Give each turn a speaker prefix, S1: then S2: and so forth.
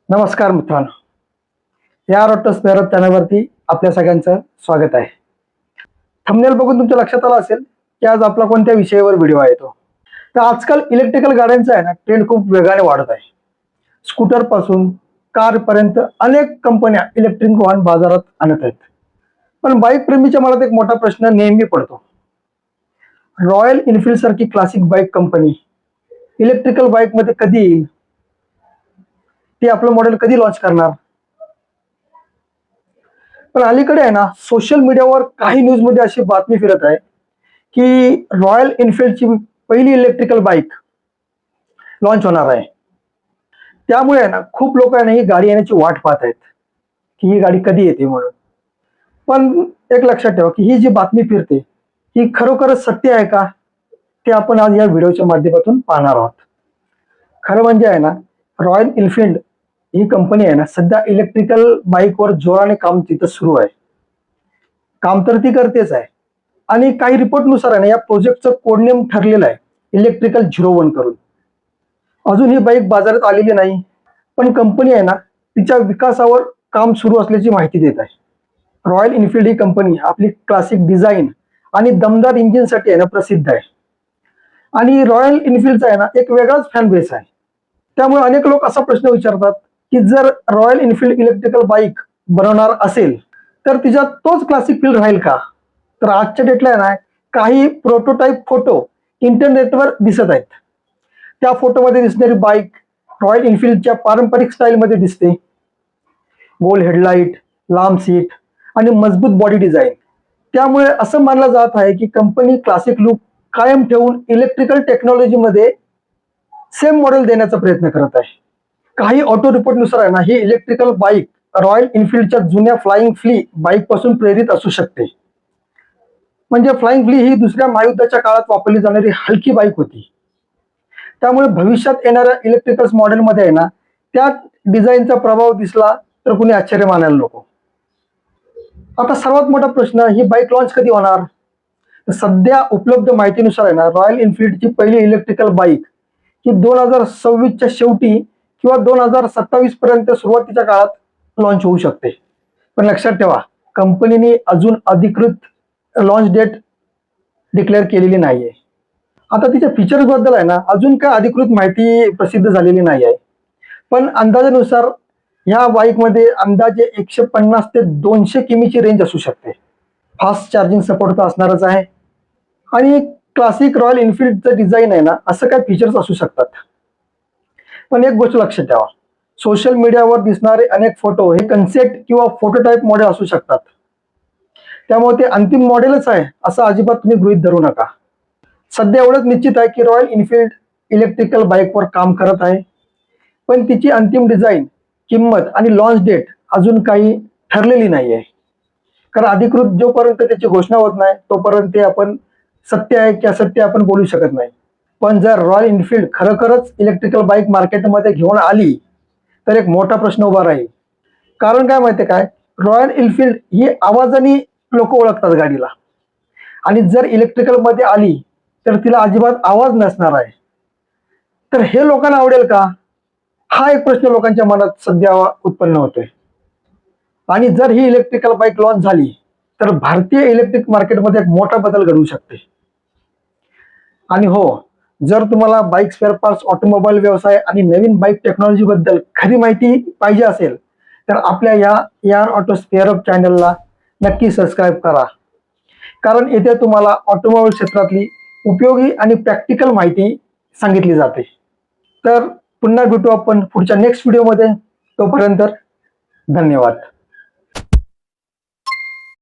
S1: नमस्कार मित्रांनो, या ऑटो स्पेअर चॅनलवरती आपल्या सगळ्यांचं स्वागत आहे. थंबनेल बघून तुमच्या लक्षात आलं असेल की आज आपला कोणत्या विषयावर व्हिडिओ आहे तो. तर आजकाल इलेक्ट्रिकल गाड्यांचा आहे ना ट्रेंड खूप वेगाने वाढत आहे. स्कूटर पासून कार पर्यंत अनेक कंपन्या इलेक्ट्रिक वाहन बाजारात आणत आहेत. पण बाईक प्रेमीच्या मनात एक मोठा प्रश्न नेहमी पडतो. रॉयल एनफील्ड सारखी classic bike company electrical bike मध्ये कधी येईल? ती आपलं मॉडेल कधी लॉन्च करणार? पण अलीकडे आहे ना सोशल मीडियावर काही न्यूज मध्ये अशी बातमी फिरत आहे की रॉयल एनफील्डची पहिली इलेक्ट्रिकल बाईक लॉन्च होणार आहे. त्यामुळे आहे ना खूप लोक आहे ना ही गाडी येण्याची वाट पाहत आहेत की ही गाडी कधी येते म्हणून. पण एक लक्षात ठेवा की ही जी बातमी फिरते ही खरोखरच सत्य आहे का, ते आपण आज या व्हिडिओच्या माध्यमातून पाहणार आहोत. खरं म्हणजे आहे ना रॉयल एनफील्ड ही कंपनी आहे ना सध्या इलेक्ट्रिकल बाईकवर जोराने काम तिथं सुरू आहे. काम तर ती करतेच आहे आणि काही रिपोर्टनुसार आहे ना या प्रोजेक्टचं कोडनेम ठरलेलं आहे इलेक्ट्रिकल 01 करून. अजून ही बाईक बाजारात आलेली नाही, पण कंपनी आहे ना तिच्या विकासावर काम सुरू असल्याची माहिती देत आहे. रॉयल एनफील्ड ही कंपनी आपली क्लासिक डिझाईन आणि दमदार इंजिनसाठी आहे ना प्रसिद्ध आहे. आणि रॉयल एनफील्डचा आहे ना एक वेगळाच फॅन बेस आहे. त्यामुळे अनेक लोक असा प्रश्न विचारतात की जर रॉयल एनफील्ड इलेक्ट्रिकल बाईक बनवणार असेल तर तिच्यात तोच क्लासिक फील राहील का? तर आजच्या डेटला आहे ना काही प्रोटोटाईप फोटो इंटरनेटवर दिसत आहेत. त्या फोटोमध्ये दिसणारी बाईक रॉयल एनफील्डच्या पारंपरिक स्टाईलमध्ये दिसते. गोल हेडलाईट, लांब सीट आणि मजबूत बॉडी डिझाईन. त्यामुळे असं मानलं जात आहे की कंपनी क्लासिक लुक कायम ठेवून इलेक्ट्रिकल टेक्नॉलॉजीमध्ये सेम मॉडेल देण्याचा प्रयत्न करत आहे. काही ऑटो रिपोर्टनुसार आहे ना ही इलेक्ट्रिकल बाईक रॉयल एनफील्डच्या जुन्या फ्लाइंग फ्ली बाईक पासून प्रेरित असू शकते. म्हणजे फ्लाइंग फ्ली ही दुसऱ्या महायुद्धाच्या काळात वापरली जाणारी हलकी बाईक होती. त्यामुळे भविष्यात येणाऱ्या इलेक्ट्रिकल मॉडेलमध्ये आहे ना त्या डिझाईनचा प्रभाव दिसला तर कुणी आश्चर्य मानायला नको. आता सर्वात मोठा प्रश्न, ही बाईक लॉन्च कधी होणार? सध्या उपलब्ध माहितीनुसार आहे ना रॉयल एनफील्डची पहिली इलेक्ट्रिकल बाईक ही 2026च्या शेवटी किंवा 2027 पर्यंत सुरुवातीच्या काळात लॉन्च होऊ शकते. पण लक्षात ठेवा कंपनीने अजून अधिकृत लॉन्च डेट डिक्लेअर केलेली नाहीये. आता तिच्या फीचर्स बद्दल आहे ना अजून काय अधिकृत माहिती प्रसिद्ध झालेली नाही आहे. पण अंदाजानुसार ह्या बाईकमध्ये अंदाजे 150 ते 200 किमीची रेंज असू शकते. फास्ट चार्जिंग सपोर्ट तर असणारच आहे. आणि क्लासिक रॉयल एनफील्डचं डिझाईन आहे ना असं काय फीचर्स असू शकतात. पण एक गोष्ट लक्षात ठेवा, सोशल मीडियावर दिसणारे अनेक फोटो हे कन्सेप्ट किंवा फोटोटाईप मॉडेल असू शकतात. त्यामुळे ते अंतिम मॉडेलच आहे असं अजिबात तुम्ही गृहीत धरू नका. सध्या एवढंच निश्चित आहे की रॉयल एनफील्ड इलेक्ट्रिकल बाईकवर काम करत आहे. पण तिची अंतिम डिझाईन, किंमत आणि लॉन्च डेट अजून काही ठरलेली नाही आहे. कारण अधिकृत जोपर्यंत त्याची घोषणा होत नाही तोपर्यंत ते आपण सत्य आहे की असत्य आपण बोलू शकत नाही. पण जर रॉयल एनफील्ड खरोखरच इलेक्ट्रिकल बाईक मार्केटमध्ये घेऊन आली तर एक मोठा प्रश्न उभा राहील. कारण काय माहितीये काय, रॉयल एनफील्ड ही आवाजाने लोक ओळखतात गाडीला. आणि जर इलेक्ट्रिकल मध्ये आली तर तिला अजिबात आवाज नसणार आहे. तर हे लोकांना आवडेल का, हा एक प्रश्न लोकांच्या मनात सध्या उत्पन्न होतोय. आणि जर ही इलेक्ट्रिकल बाईक लॉन्च झाली तर भारतीय इलेक्ट्रिक मार्केटमध्ये एक मोठा बदल घडू शकते. आणि हो, जर तुम्हाला बाईक स्पेअर पार्ट्स, ऑटोमोबाईल व्यवसाय आणि नवीन बाईक टेक्नॉलॉजी बद्दल खरी माहिती पाहिजे असेल तर आपल्या या ऑटो स्पेअर चॅनलला नक्की सबस्क्राईब करा. कारण येथे तुम्हाला ऑटोमोबाईल क्षेत्रातली उपयोगी आणि प्रॅक्टिकल माहिती सांगितली जाते. तर पुन्हा भेटू आपण पुढच्या नेक्स्ट व्हिडिओमध्ये. तोपर्यंत धन्यवाद.